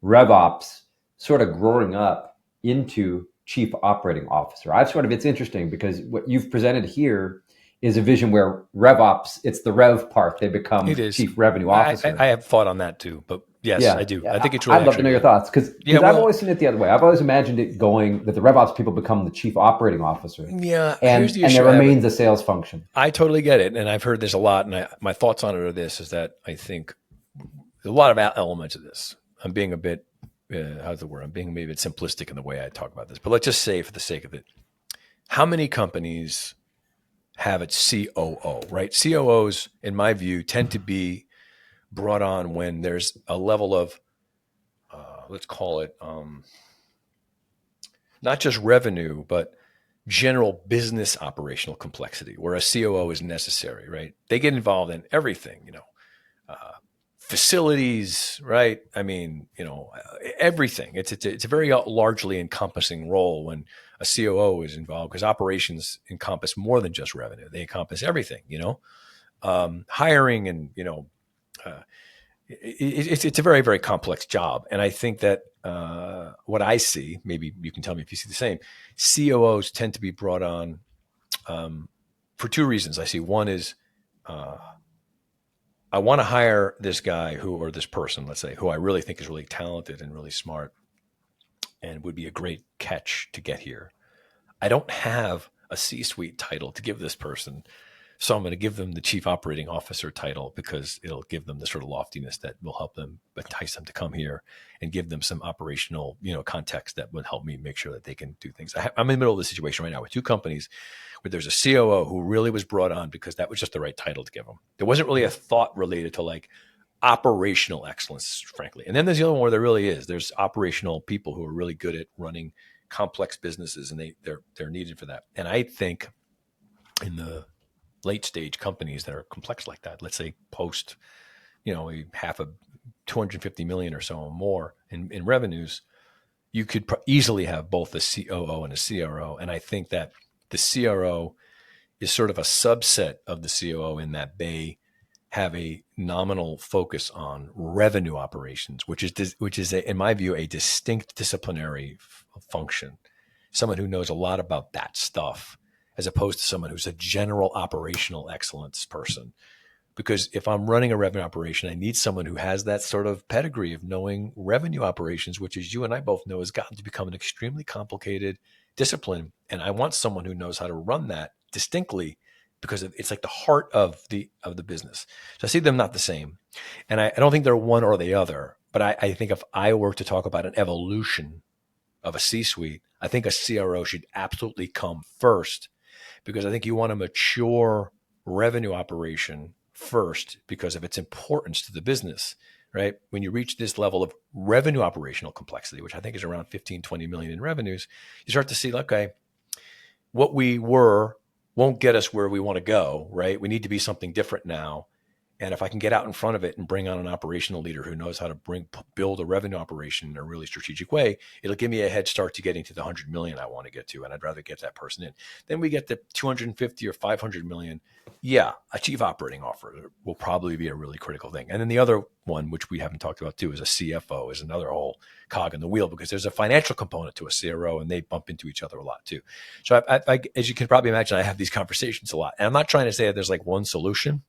RevOps sort of growing up into chief operating officer. It's interesting because what you've presented here is a vision where RevOps, it's the Rev part, they become chief revenue officer. I have thought on that too, but yes, I do. Yeah. I think it's really. I'd love to know your thoughts because I've always seen it the other way. I've always imagined it going that the RevOps people become the chief operating officer. Yeah, and there remains a sales function. I totally get it, and I've heard this a lot. And my thoughts on it are this: is that I think a lot of elements of this. I'm being a bit how's the word? I'm being maybe a bit simplistic in the way I talk about this, but let's just say, for the sake of it, how many companies have a COO, right? COOs, in my view, tend to be brought on when there's a level of, let's call it, not just revenue, but general business operational complexity, where a COO is necessary, right? They get involved in everything, facilities, right? I mean, everything. It's a very largely encompassing role when a COO is involved because operations encompass more than just revenue. They encompass everything, hiring and, it's a very, very complex job. And I think that what I see, maybe you can tell me if you see the same, COOs tend to be brought on for 2 reasons. I see one is I want to hire this guy or this person, let's say, who I really think is really talented and really smart and would be a great catch to get here. I don't have a C-suite title to give this person. So I'm going to give them the chief operating officer title because it'll give them the sort of loftiness that will help them entice them to come here and give them some operational, context that would help me make sure that they can do things. I'm in the middle of the situation right now with two companies where there's a COO who really was brought on because that was just the right title to give them. There wasn't really a thought related to like operational excellence, frankly. And then there's the other one where there really is. There's operational people who are really good at running complex businesses, and they're needed for that. And I think in the late stage companies that are complex like that, let's say post, half of 250 million or so or more in revenues, you could easily have both a COO and a CRO. And I think that the CRO is sort of a subset of the COO in that they have a nominal focus on revenue operations, which is in my view, a distinct disciplinary function. Someone who knows a lot about that stuff, as opposed to someone who's a general operational excellence person. Because if I'm running a revenue operation, I need someone who has that sort of pedigree of knowing revenue operations, which, as you and I both know, has gotten to become an extremely complicated discipline. And I want someone who knows how to run that distinctly, because it's like the heart of the business. So I see them not the same. And I don't think they're one or the other. But I think if I were to talk about an evolution of a C-suite, I think a CRO should absolutely come first, because I think you want a mature revenue operation first because of its importance to the business, right? When you reach this level of revenue operational complexity, which I think is around 15, 20 million in revenues, you start to see, okay, what we were won't get us where we want to go, right? We need to be something different now. And if I can get out in front of it and bring on an operational leader who knows how to build a revenue operation in a really strategic way, it'll give me a head start to getting to the 100 million I want to get to. And I'd rather get that person in. Then we get to 250 or 500 million. Yeah, a chief operating officer will probably be a really critical thing. And then the other one, which we haven't talked about too, is a CFO, is another whole cog in the wheel, because there's a financial component to a CRO and they bump into each other a lot too. So I, as you can probably imagine, I have these conversations a lot. And I'm not trying to say that there's like one solution.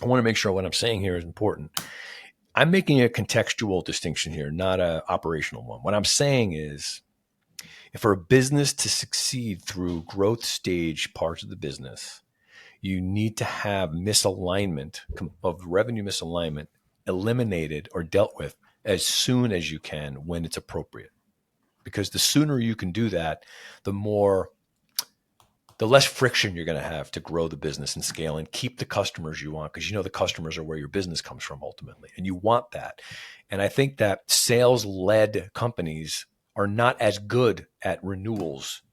I want to make sure what I'm saying here is important. I'm making a contextual distinction here, not an operational one. What I'm saying is, if for a business to succeed through growth stage parts of the business, you need to have misalignment of revenue misalignment eliminated or dealt with as soon as you can when it's appropriate. Because the sooner you can do that, the less friction you're going to have to grow the business and scale and keep the customers you want, because the customers are where your business comes from ultimately, and you want that. And I think that sales-led companies are not as good at renewals.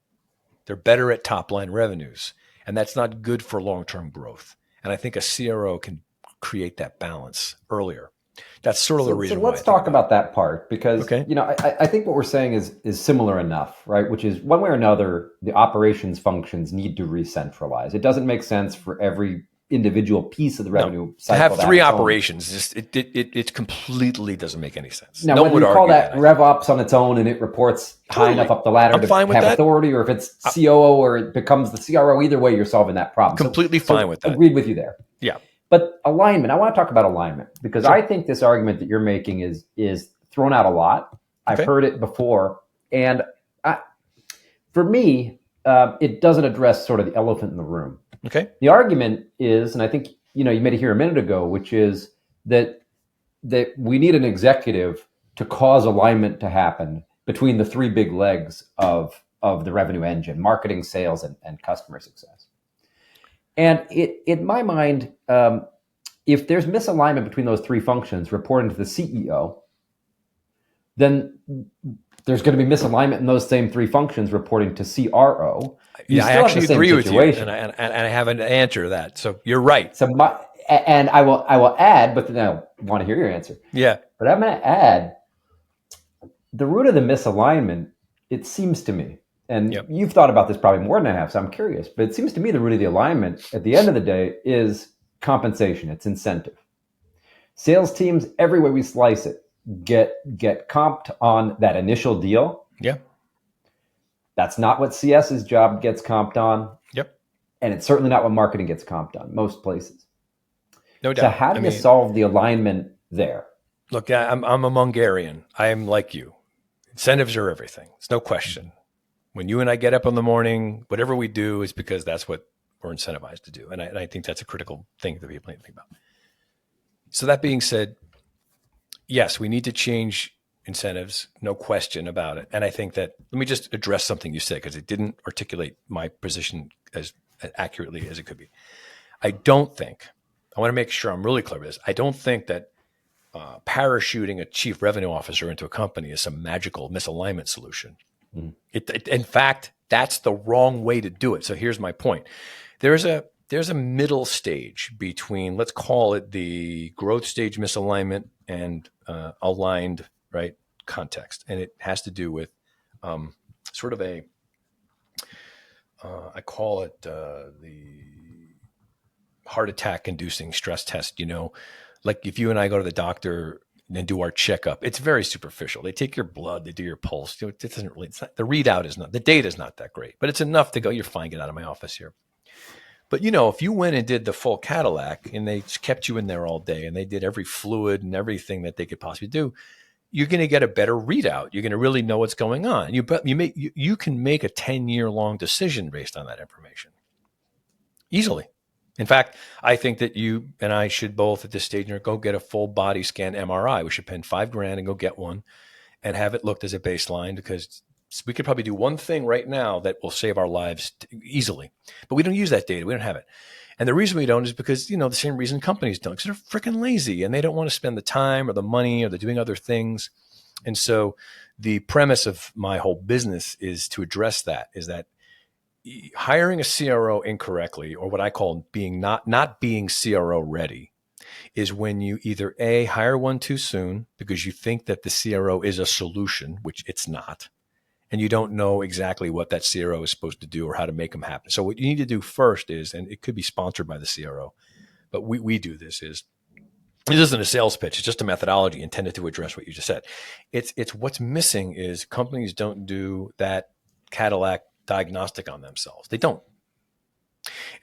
They're better at top-line revenues, and that's not good for long-term growth. And I think a CRO can create that balance earlier. That's sort of the reason why. So let's talk about that part, because okay. I think what we're saying is similar enough, right? Which is, one way or another, the operations functions need to re-centralize. It doesn't make sense for every individual piece of the revenue cycle to have three operations. It completely doesn't make any sense. Now, whether you call that RevOps on its own and it reports high enough up the ladder to have authority, or if it's COO or it becomes the CRO, either way, you're solving that problem. Completely fine with that. Agreed with you there. Yeah. But alignment, I want to talk about alignment, because I think this argument that you're making is thrown out a lot. I've heard it before. And for me, it doesn't address sort of the elephant in the room. Okay. The argument is, and I think you made it here a minute ago, which is that we need an executive to cause alignment to happen between the three big legs of the revenue engine: marketing, sales, and customer success. And in my mind, if there's misalignment between those three functions reporting to the CEO, then there's going to be misalignment in those same three functions reporting to CRO. I actually agree with you, and I have an answer to that. So you're right. So I will add, but then I want to hear your answer. Yeah. But I'm going to add, the root of the misalignment, it seems to me, and you've thought about this probably more than I have, so I'm curious, but it seems to me the root of the alignment at the end of the day is compensation. It's incentive. Sales teams, every way we slice it, get comped on that initial deal. Yeah. That's not what CS's job gets comped on. Yep. And it's certainly not what marketing gets comped on, most places. No So doubt. how I do you mean, solve the alignment there? look, I'm a Mungarian. I am like you. Incentives are everything. It's no question. When you and I get up in the morning, whatever we do is because that's what we're incentivized to do. And I think that's a critical thing that people need to think about. So that being said, yes, we need to change incentives, no question about it. And I think that, let me just address something you said because it didn't articulate my position as accurately as it could be. I don't think, I want to make sure I'm really clear with this. I don't think that parachuting a chief revenue officer into a company is some magical misalignment solution. Mm. In fact, that's the wrong way to do it. So here's my point. There's a middle stage between, let's call it the growth stage misalignment and aligned, right, context, and it has to do with sort of I call it the heart attack inducing stress test. Like if you and I go to the doctor and do our checkup, it's very superficial. They take your blood, they do your pulse. It doesn't really. It's not, the readout is not, the data is not that great, but it's enough to go. You're fine. Get out of my office here. But if you went and did the full Cadillac and they kept you in there all day and they did every fluid and everything that they could possibly do, you're going to get a better readout. You're going to really know what's going on. You can make a 10-year long decision based on that information easily. In fact, I think that you and I should both at this stage go get a full body scan MRI. We should spend $5,000 and go get one and have it looked as a baseline, because we could probably do one thing right now that will save our lives easily. But we don't use that data. We don't have it. And the reason we don't is because, the same reason companies don't, because they're freaking lazy and they don't want to spend the time or the money, or they're doing other things. And so the premise of my whole business is to address that, is that hiring a CRO incorrectly, or what I call being not being CRO ready, is when you either A, hire one too soon because you think that the CRO is a solution, which it's not, and you don't know exactly what that CRO is supposed to do or how to make them happen. So what you need to do first is, and it could be sponsored by the CRO, but we do this, is this isn't a sales pitch. It's just a methodology intended to address what you just said. It's what's missing is companies don't do that Cadillac diagnostic on themselves. They don't.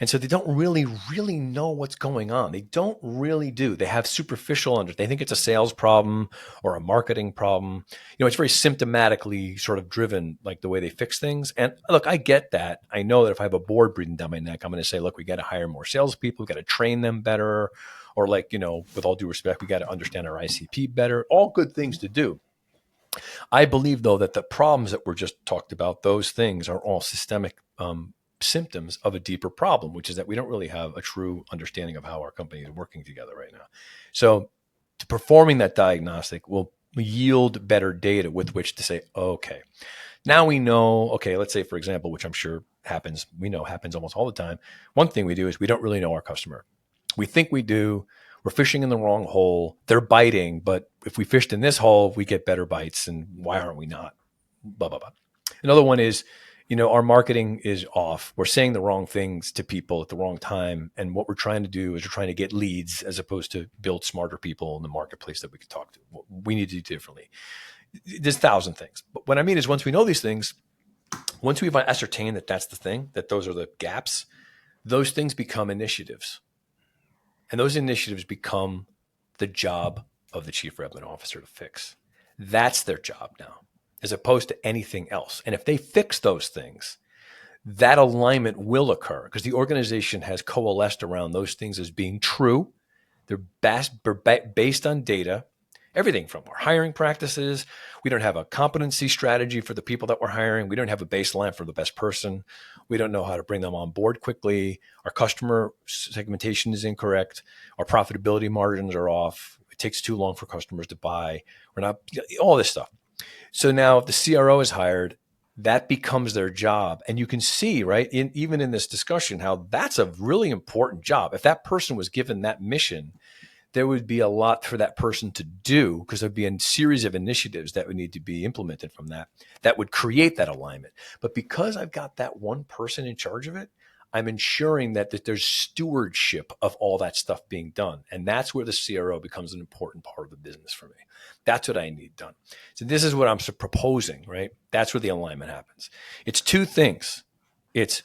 And so they don't really know what's going on. They don't really do. They have superficial they think it's a sales problem or a marketing problem. It's very symptomatically sort of driven, like the way they fix things. And look, I get that. I know that if I have a board breathing down my neck, I'm going to say, look, we got to hire more salespeople. We got to train them better. Or with all due respect, we got to understand our ICP better. All good things to do. I believe, though, that the problems that were just talked about, those things are all systemic symptoms of a deeper problem, which is that we don't really have a true understanding of how our company is working together right now. So performing that diagnostic will yield better data with which to say, okay, now we know, okay, let's say, for example, which I'm sure happens, we know happens almost all the time. One thing we do is we don't really know our customer. We think we do. We're fishing in the wrong hole. They're biting, but if we fished in this hole, we get better bites. And why aren't we not? Blah, blah, blah. Another one is, our marketing is off. We're saying the wrong things to people at the wrong time. And what we're trying to do is we're trying to get leads as opposed to build smarter people in the marketplace that we could talk to. We need to do differently. There's 1,000 things. But what I mean is, once we know these things, once we've ascertained that that's the thing, that those are the gaps, those things become initiatives. And those initiatives become the job of the chief revenue officer to fix. That's their job now, as opposed to anything else. And if they fix those things, that alignment will occur because the organization has coalesced around those things as being true. They're based on data, everything from our hiring practices. We don't have a competency strategy for the people that we're hiring. We don't have a baseline for the best person. We don't know how to bring them on board quickly. Our customer segmentation is incorrect. Our profitability margins are off. It takes too long for customers to buy. We're not, all this stuff. So now if the CRO is hired, that becomes their job. And you can see, right, even in this discussion, how that's a really important job. If that person was given that mission, there would be a lot for that person to do because there'd be a series of initiatives that would need to be implemented from that would create that alignment. But because I've got that one person in charge of it, I'm ensuring that there's stewardship of all that stuff being done. And that's where the CRO becomes an important part of the business for me. That's what I need done. So this is what I'm proposing, right? That's where the alignment happens. It's two things. It's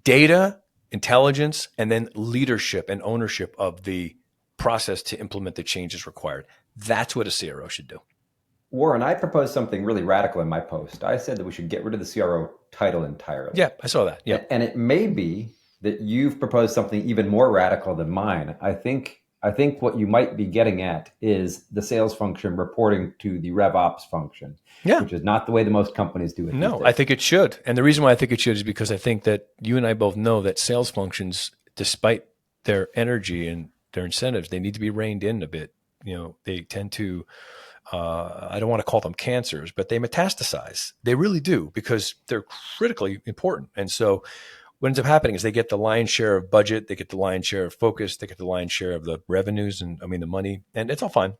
data, intelligence, and then leadership and ownership of the process to implement the changes required. That's what a CRO should do. Warren, I proposed something really radical in my post. I said that we should get rid of the CRO title entirely. Yeah, I saw that. Yeah. And it may be that you've proposed something even more radical than mine. I think what you might be getting at is the sales function reporting to the RevOps function, Yeah. which is not the way that most companies do it these No, days. I think it should. And the reason why I think it should is because I think that you and I both know that sales functions, despite their energy and their incentives, they need to be reined in a bit. They tend to, I don't want to call them cancers, but they metastasize. They really do because they're critically important. And so what ends up happening is they get the lion's share of budget, they get the lion's share of focus, they get the lion's share of the revenues and the money, and it's all fine.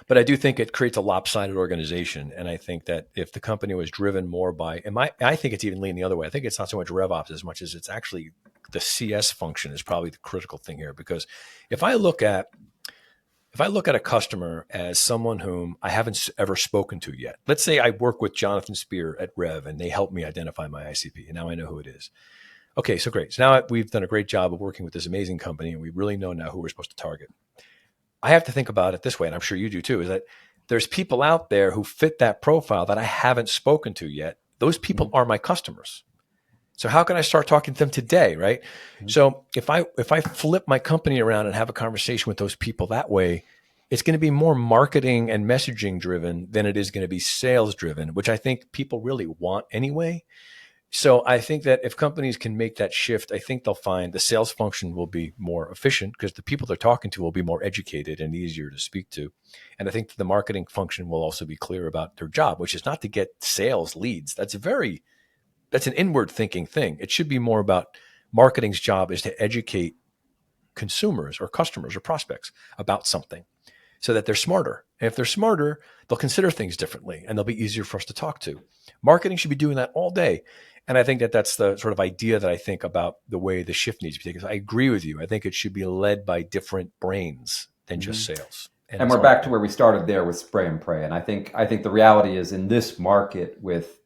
But I do think it creates a lopsided organization. And I think that if the company was driven more by, I think it's even leaning the other way. I think it's not so much RevOps as much as it's actually the CS function is probably the critical thing here. Because if I look at a customer as someone whom I haven't ever spoken to yet, let's say I work with Jonathan Spier at Rev and they help me identify my ICP, and now I know who it is. Okay, so great. So now we've done a great job of working with this amazing company, and we really know now who we're supposed to target. I have to think about it this way, and I'm sure you do too, is that there's people out there who fit that profile that I haven't spoken to yet. Those people are my customers. So how can I start talking to them today, right? Mm-hmm. So if I flip my company around and have a conversation with those people that way, it's going to be more marketing and messaging driven than it is going to be sales driven, which I think people really want anyway. So I think that if companies can make that shift, I think they'll find the sales function will be more efficient because the people they're talking to will be more educated and easier to speak to. And I think the marketing function will also be clear about their job, which is not to get sales leads. That's an inward thinking thing. It should be more about marketing's job is to educate consumers or customers or prospects about something so that they're smarter. And if they're smarter, they'll consider things differently and they'll be easier for us to talk to. Marketing should be doing that all day. And I think that that's the sort of idea that I think about the way the shift needs to be taken. I agree with you. I think it should be led by different brains than just sales. And we're back to where we started there with spray and pray. And I think the reality is in this market with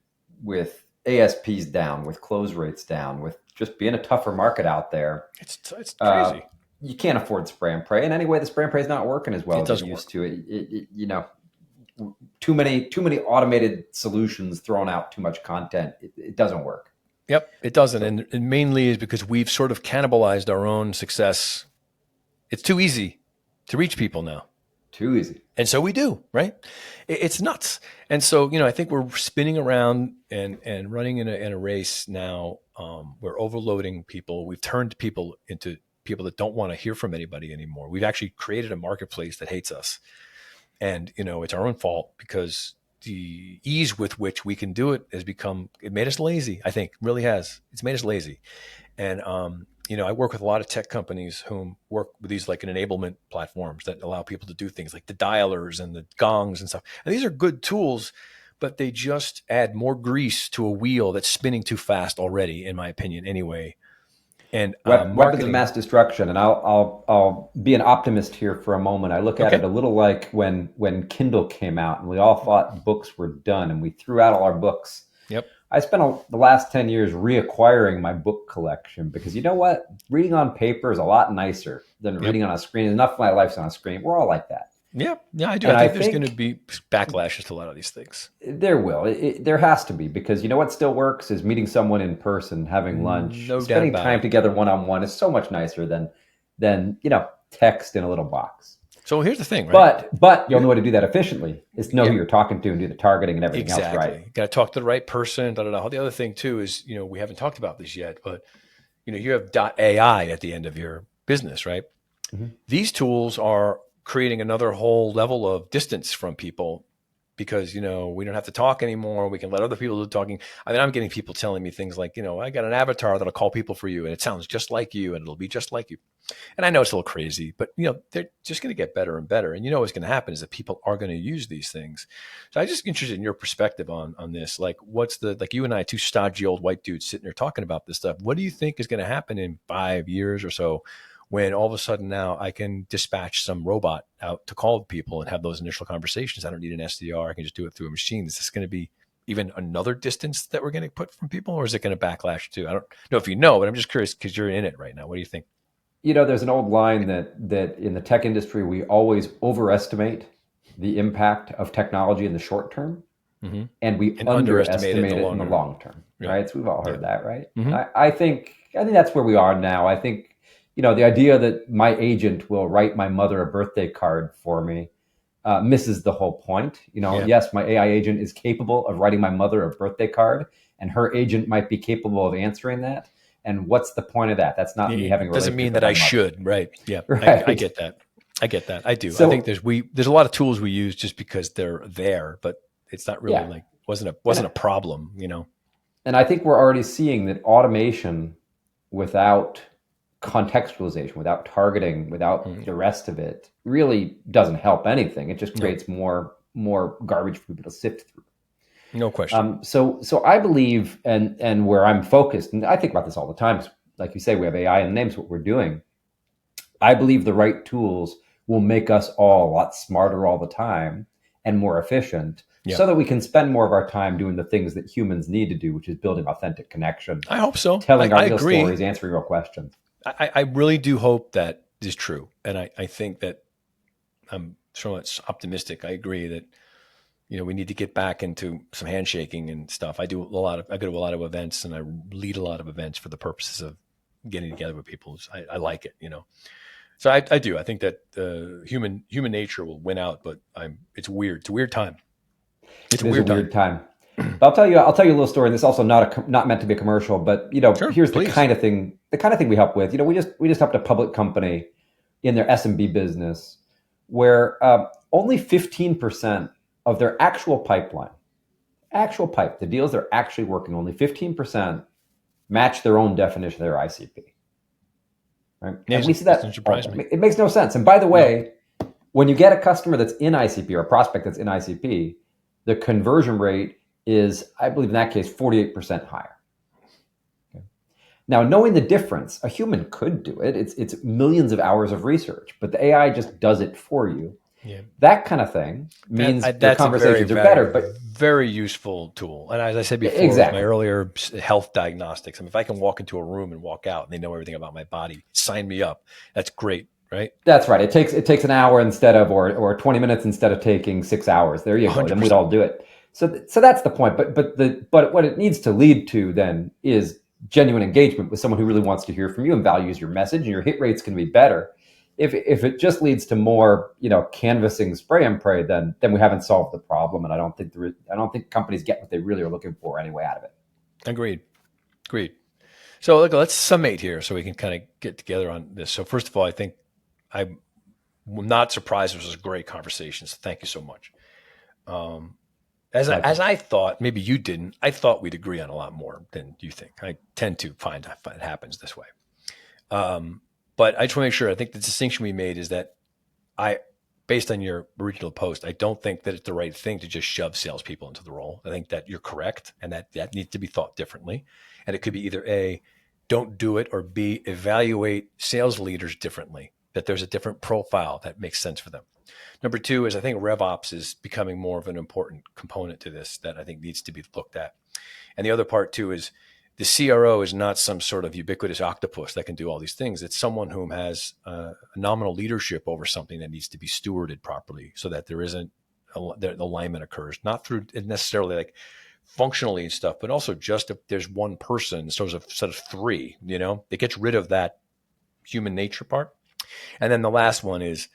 ASPs down, with close rates down, with just being a tougher market out there, it's crazy. You can't afford spray and pray. And anyway, the spray and pray is not working as well as it used to. Too many automated solutions throwing out too much content. It doesn't work. Yep, it doesn't. And it mainly is because we've sort of cannibalized our own success. It's too easy to reach people now. Too easy. And so we do, right? It's nuts. And so, I think we're spinning around and running in a race now. We're overloading people. We've turned people into people that don't want to hear from anybody anymore. We've actually created a marketplace that hates us. And, it's our own fault because the ease with which we can do it it made us lazy, I think, really has. It's made us lazy. And, I work with a lot of tech companies who work with these like an enablement platforms that allow people to do things like the dialers and the gongs and stuff. And these are good tools, but they just add more grease to a wheel that's spinning too fast already, in my opinion, anyway. And weapons of mass destruction. And I'll be an optimist here for a moment. I look at it a little like when Kindle came out and we all thought books were done and we threw out all our books. Yep. I spent the last 10 years reacquiring my book collection because you know what? Reading on paper is a lot nicer than reading on a screen. Enough of my life's on a screen. We're all like that. Yeah, I do. I think there's going to be backlashes to a lot of these things. There will. There has to be because you know what still works is meeting someone in person, having lunch, spending time together one-on-one is so much nicer than text in a little box. So here's the thing, right? But you'll know how to do that efficiently is know who you're talking to and do the targeting and everything else right. You got to talk to the right person. The other thing too is we haven't talked about this yet, but you have .ai at the end of your business, right? Mm-hmm. These tools are creating another whole level of distance from people because, we don't have to talk anymore. We can let other people do talking. I mean, I'm getting people telling me things like, I got an avatar that'll call people for you and it sounds just like you and it'll be just like you. And I know it's a little crazy, but, they're just going to get better and better. And what's going to happen is that people are going to use these things. So I'm just interested in your perspective on this. Like, like you and I, two stodgy old white dudes sitting there talking about this stuff. What do you think is going to happen in 5 years or so when all of a sudden now I can dispatch some robot out to call people and have those initial conversations? I don't need an SDR. I can just do it through a machine. Is this going to be even another distance that we're going to put from people, or is it going to backlash too? I don't know if you know, but I'm just curious because you're in it right now. What do you think? There's an old line that in the tech industry, we always overestimate the impact of technology in the short term, Mm-hmm. and we And underestimate it in the underestimate it in long the term. long term, Yeah. right? So we've all Yeah. heard that, right? And Mm-hmm. I think that's where we are now. I think, the idea that my agent will write my mother a birthday card for me misses the whole point. Yeah. Yes, my AI agent is capable of writing my mother a birthday card, and her agent might be capable of answering that. And what's the point of that? That's not me having It a doesn't mean relationship with that my I mother, should, right? Yeah. I right? get that. I get that. I do. I think So there's a lot of tools we use just because they're there, but it's not really yeah, like and wasn't a problem, you know. and I think we're already seeing that automation without contextualization, without targeting, without Mm, the rest of it, really doesn't help anything. It just no, creates more garbage for people to sift through. no question. So I believe, and where I'm focused, and I think about this all the time. 'Cause like you say, we have AI and names what we're doing. I believe the right tools will make us all a lot smarter all the time and more efficient, Yeah. so that we can spend more of our time doing the things that humans need to do, which is building authentic connection, I hope so. telling our I real agree. stories, answering real questions. I really do hope that is true. And I think that I'm somewhat optimistic. I agree that, we need to get back into some handshaking and stuff. I go to a lot of events and I lead a lot of events for the purposes of getting together with people. I like it. So I do. I think that human nature will win out, but it's weird. It's a weird time. It's It a is a weird time. weird time. But I'll tell you a little story. And this is also not meant to be a commercial, but Sure, here's the please. kind of thing we help with. We just helped a public company in their SMB business where only 15% of their actual pipe, the deals they're actually working, only 15% match their own definition of their ICP. Right? And we Amazing. see That doesn't that all surprise the me. time. It makes no sense. And by the No, way, when you get a customer that's in ICP or a prospect that's in ICP, the conversion rate is, I believe in that case, 48% higher. Okay. Now, knowing the difference, a human could do it. It's millions of hours of research, but the AI just does it for you. yeah. That kind of thing means your That's a very, conversations are very, better. But very useful tool. And as I said before, with my exactly. earlier health diagnostics, I mean, if I can walk into a room and walk out and they know everything about my body, sign me up. That's great, right? That's right. It takes an hour instead of or 20 minutes instead of taking 6 hours. There you go. Then we'd 100%. all do it. So that's the point. But what it needs to lead to then is genuine engagement with someone who really wants to hear from you and values your message, and your hit rates can be better. If it just leads to more canvassing, spray and pray, then we haven't solved the problem, and I don't think companies get what they really are looking for anyway out of it. Agreed. Agreed. So let's summate here so we can kind of get together on this. So first of all, I think I'm not surprised this was a great conversation. So thank you so much. Um, as Pleasure. I thought, maybe you didn't. I thought we'd agree on a lot more than you think. I tend to find it happens this way. Um, but I just want to make sure. I think the distinction we made is that I, based on your original post, I don't think that it's the right thing to just shove salespeople into the role. I think that you're correct, and that needs to be thought differently. And it could be either A, don't do it, or B, evaluate sales leaders differently. That there's a different profile that makes sense for them. Number two is I think RevOps is becoming more of an important component to this that I think needs to be looked at. And the other part too is the CRO is not some sort of ubiquitous octopus that can do all these things. It's someone who has a nominal leadership over something that needs to be stewarded properly so that there isn't the alignment occurs, not through necessarily like functionally and stuff, but also just if there's one person, so there's a set of three, it gets rid of that human nature part. And then the last one is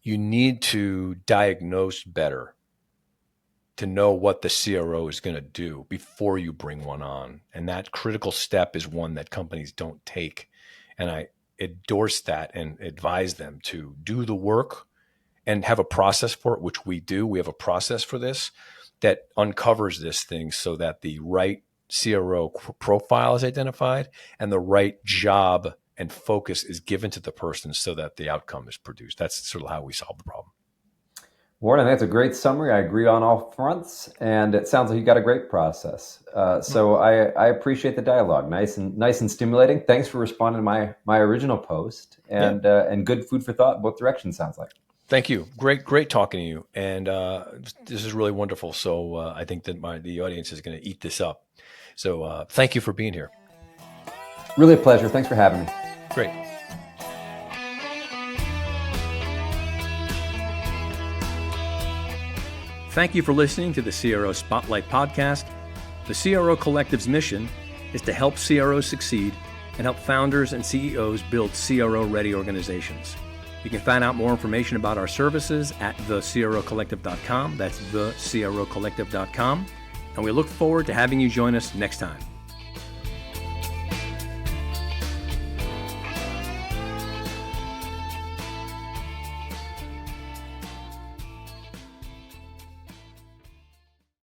you need to diagnose better to know what the CRO is going to do before you bring one on. And that critical step is one that companies don't take. And I endorse that and advise them to do the work and have a process for it, which we do. We have a process for this that uncovers this thing so that the right CRO profile is identified and the right job and focus is given to the person so that the outcome is produced. That's sort of how we solve the problem. Warren, I think that's a great summary. I agree on all fronts, and it sounds like you got a great process. So I appreciate the dialogue. Nice and stimulating. Thanks for responding to my original post, Yeah. and good food for thought in both directions. Sounds like. Thank you. Great talking to you. And this is really wonderful. So I think that the audience is going to eat this up. So thank you for being here. Really a pleasure. Thanks for having me. Great. Thank you for listening to the CRO Spotlight Podcast. The CRO Collective's mission is to help CROs succeed and help founders and CEOs build CRO-ready organizations. You can find out more information about our services at thecrocollective.com. That's thecrocollective.com. And we look forward to having you join us next time.